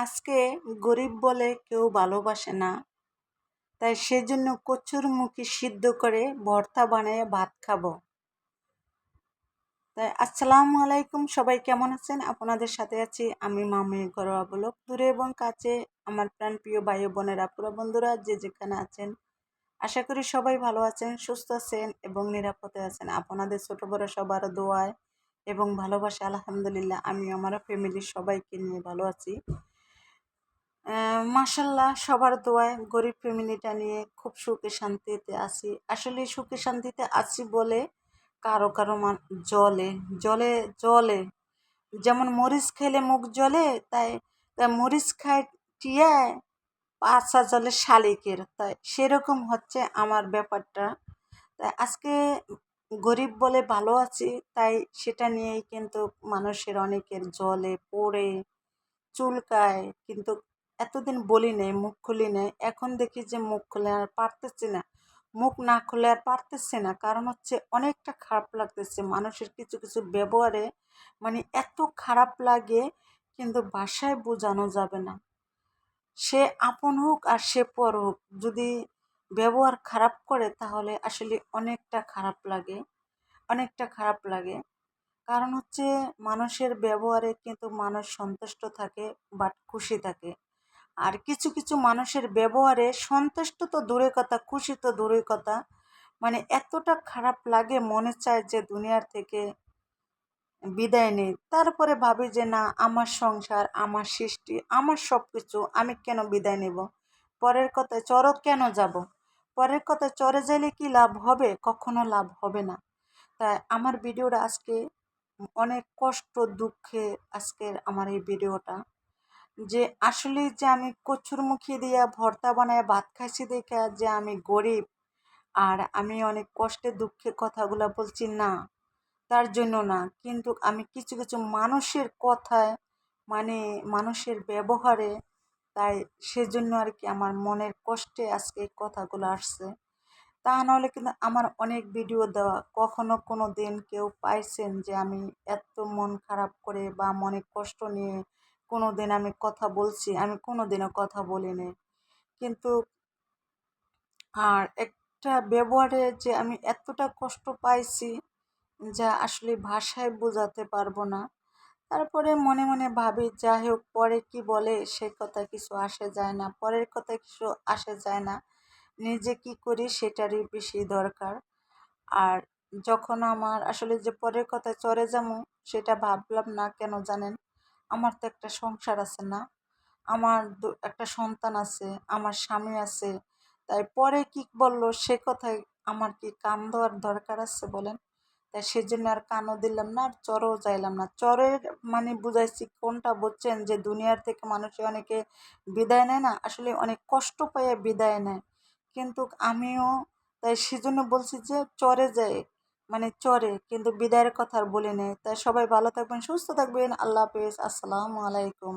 আজকে গরিব বলে কেউ ভালোবাসে না, তাই সেজন্য কচুরমুখী সিদ্ধ করে ভর্তা বানিয়ে ভাত খাবো। তাই আসসালামু আলাইকুম, সবাই কেমন আছেন? আপনাদের সাথে আছি আমি মামি ঘরোয়া ব্লগ। দূরে এবং কাছে আমার প্রাণপ্রিয় ভাই ও বোনেরা, পুরো বন্ধুরা যে যেখানে আছেন, আশা করি সবাই ভালো আছেন, সুস্থ আছেন এবং নিরাপদে আছেন। আপনাদের ছোট বড় সবার দোয়ায় এবং ভালোবাসা আলহামদুলিল্লাহ আমি আমার ফ্যামিলির সবাইকে নিয়ে ভালো আছি। মাশাল্লাহ, সবার দোয়ায় গরিব ফ্যামিলিটা নিয়ে খুব সুখে শান্তিতে আছি। আসলে সুখে শান্তিতে আছি বলে কারো কারো জলে জলে জলে যেমন মরিচ খেলে মুখ জ্বলে, তাই তাই মরিচ খায় টিয়ায় পাছা জলে শালিকের, তাই সেরকম হচ্ছে আমার ব্যাপারটা। তাই আজকে গরিব বলে ভালো আছি, তাই সেটা নিয়েই কিন্তু মানুষের অনেকের জলে পড়ে চুলকায়। কিন্তু এতদিন বলি নেই, মুখ খুলি নেই, এখন দেখি যে মুখ খুলে আর পারতেছি না, মুখ না খুলে আর পারতেছি না। কারণ হচ্ছে অনেকটা খারাপ লাগতেছে মানুষের কিছু কিছু ব্যবহারে, মানে এত খারাপ লাগে কিন্তু ভাষায় বোঝানো যাবে না। সে আপন হোক আর সে পর হোক, যদি ব্যবহার খারাপ করে তাহলে আসলে অনেকটা খারাপ লাগে, অনেকটা খারাপ লাগে। কারণ হচ্ছে মানুষের ব্যবহারে কিন্তু মানুষ সন্তুষ্ট থাকে, বাট খুশি থাকে। আর কিছু কিছু মানুষের ব্যবহারে সন্তুষ্ট তো দূরের কথা, খুশি তো দূরের কথা, মানে এতটা খারাপ লাগে মনে চায় যে দুনিয়ার থেকে বিদায় নেই। তারপরে ভাবি যে না, আমার সংসার, আমার সৃষ্টি, আমার সব কিছু, আমি কেন বিদায় নেব? পরের কথায় চরক কেন যাব? পরের কথায় চরে যাইলে কি লাভ হবে? কখনো লাভ হবে না। তাই আমার ভিডিওটা আজকে অনেক কষ্ট দুঃখে আজকের আমার এই ভিডিওটা, যে আসলে যে আমি কচুরমুখী দিয়া ভর্তা বানায় ভাত খাইছি দেখে যে আমি গরিব আর আমি অনেক কষ্টে দুঃখে কথাগুলো বলছি না, তার জন্য না। কিন্তু আমি কিছু কিছু মানুষের কথায়, মানে মানুষের ব্যবহারে, তাই সেজন্য আর কি আমার মনের কষ্টে আজকে এই কথাগুলো আসছে। তা নাহলে কিন্তু আমার অনেক ভিডিও দেওয়া, কখনো কোনো দিন কেউ পাইছেন যে আমি এত মন খারাপ করে বা মনে কষ্ট নিয়ে কোনো দিন আমি কথা বলছি? আমি কোনো দিনও কথা বলিনি। কিন্তু আর একটা ব্যবহারে যে আমি এতটা কষ্ট পাইছি যা আসলে ভাষায় বোঝাতে পারবো না। তারপরে মনে মনে ভাবি যাই হোক, পরে কি বলে সে কথা কিছু আসে যায় না, পরের কথা কিছু আসে যায় না, নিজে কি করি সেটারই বেশি দরকার। আর যখন আমার আসলে যে পরের কথায় চড়ে যাবো, সেটা ভাবলাম না কেন জানেন? আমার তো একটা সংসার আছে না, আমার একটা সন্তান আছে, আমার স্বামী আছে। তাই পরে কি বললো সে কথায় আমার কি কান দেওয়ার দরকার আছে বলেন? তাই সেজন্য আর কানও দিলাম না, আর চরেও যাইলাম না। চরের মানে বুঝাইছি কোনটা বুঝছেন? যে দুনিয়ার থেকে মানুষে অনেকে বিদায় নেয় না, আসলে অনেক কষ্ট পাইয়ে বিদায় নেয়। কিন্তু আমিও তাই সেজন্য বলছি যে চরে যায়, মানে চরে, কিন্তু বিদায়ের কথা আর বলি নেই। তাই সবাই ভালো থাকবেন, সুস্থ থাকবেন। আল্লাহ হাফেজ, আসসালামু আলাইকুম।